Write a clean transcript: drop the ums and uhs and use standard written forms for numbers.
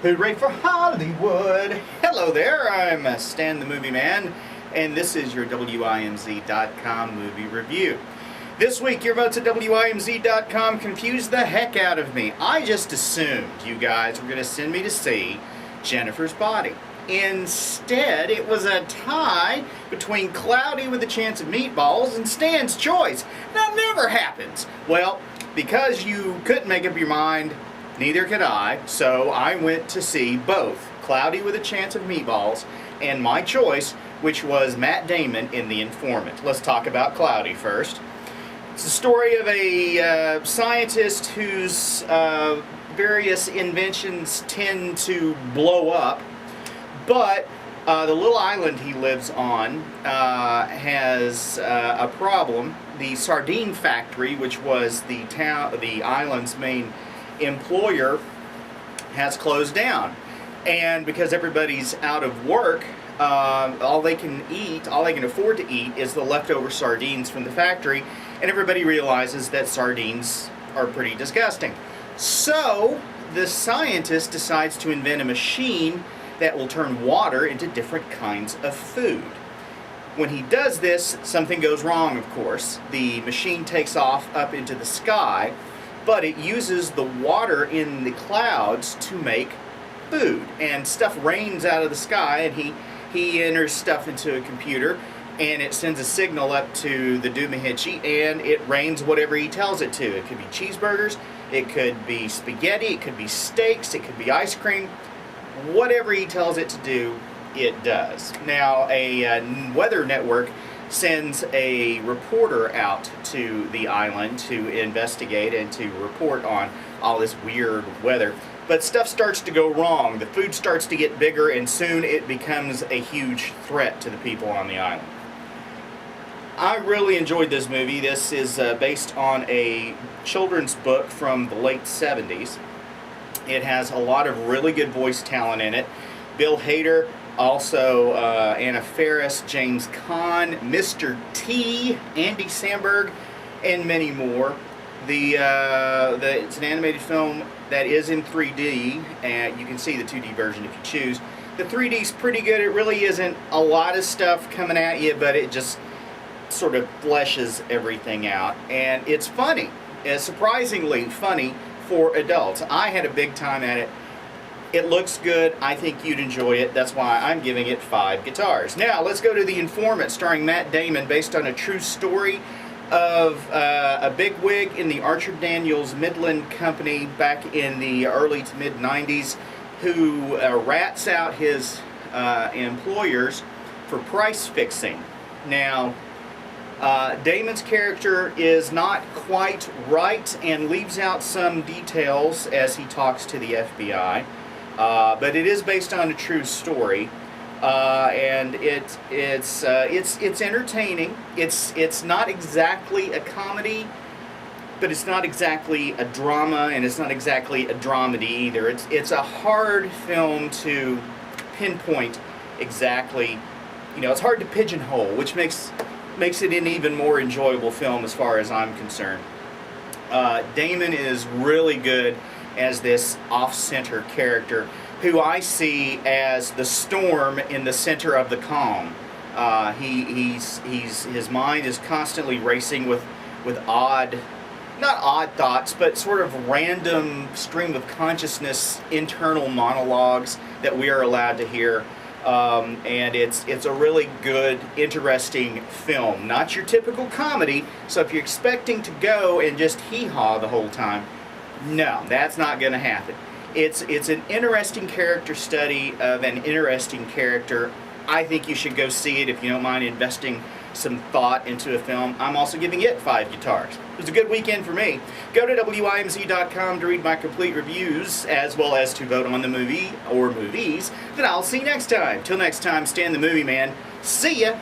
Hooray for Hollywood! Hello there, I'm Stan the Movie Man, and this is your WIMZ.com movie review. This week, your votes at WIMZ.com confused the heck out of me. I just assumed you guys were going to send me to see Jennifer's Body. Instead, it was a tie between Cloudy with a Chance of Meatballs and Stan's Choice. That never happens. Well, because you couldn't make up your mind, neither could I, so I went to see both Cloudy with a Chance of Meatballs and my choice, which was Matt Damon in The Informant. Let's talk about Cloudy first. It's the story of a scientist whose various inventions tend to blow up, but the little island he lives on has a problem. The sardine factory, which was the island's main employer, has closed down, and because everybody's out of work, all they can afford to eat is the leftover sardines from the factory, and everybody realizes that sardines are pretty disgusting. So the scientist decides to invent a machine that will turn water into different kinds of food. When he does this, something goes wrong, of course. The machine takes off up into the sky, but it uses the water in the clouds to make food, and stuff rains out of the sky, and he enters stuff into a computer, and it sends a signal up to the Doomahichi, and it rains whatever he tells it to. It could be cheeseburgers, it could be spaghetti, it could be steaks, it could be ice cream. Whatever he tells it to do, it does. Now, a weather network sends a reporter out to the island to investigate and to report on all this weird weather. But stuff starts to go wrong. The food starts to get bigger, and soon it becomes a huge threat to the people on the island. I really enjoyed this movie. This is based on a children's book from the late 70s. It has a lot of really good voice talent in it. Bill Hader, also Anna Faris, James Caan, Mr. T, Andy Samberg, and many more. It's an animated film that is in 3D, and you can see the 2D version if you choose. The 3D is pretty good. It really isn't a lot of stuff coming at you, but it just sort of fleshes everything out. And it's funny. It's surprisingly funny for adults. I had a big time at it. It looks good. I think you'd enjoy it. That's why I'm giving it 5 guitars. Now, let's go to The Informant, starring Matt Damon, based on a true story of a bigwig in the Archer Daniels Midland Company back in the early to mid-90s who rats out his employers for price fixing. Now, Damon's character is not quite right and leaves out some details as he talks to the FBI. But it is based on a true story, and it's entertaining. It's not exactly a comedy, but it's not exactly a drama, and it's not exactly a dramedy either. It's a hard film to pinpoint exactly. You know, it's hard to pigeonhole, which makes it an even more enjoyable film as far as I'm concerned. Damon is really good as this off-center character who I see as the storm in the center of the calm. His mind is constantly racing with not odd thoughts, but sort of random stream of consciousness internal monologues that we are allowed to hear. And it's a really good, interesting film. Not your typical comedy, so if you're expecting to go and just hee-haw the whole time, no, that's not going to happen. It's an interesting character study of an interesting character. I think you should go see it if you don't mind investing some thought into a film. I'm also giving it 5 guitars. It was a good weekend for me. Go to WIMZ.com to read my complete reviews, as well as to vote on the movie or movies that I'll see next time. Till next time, Stan the Movie Man. See ya!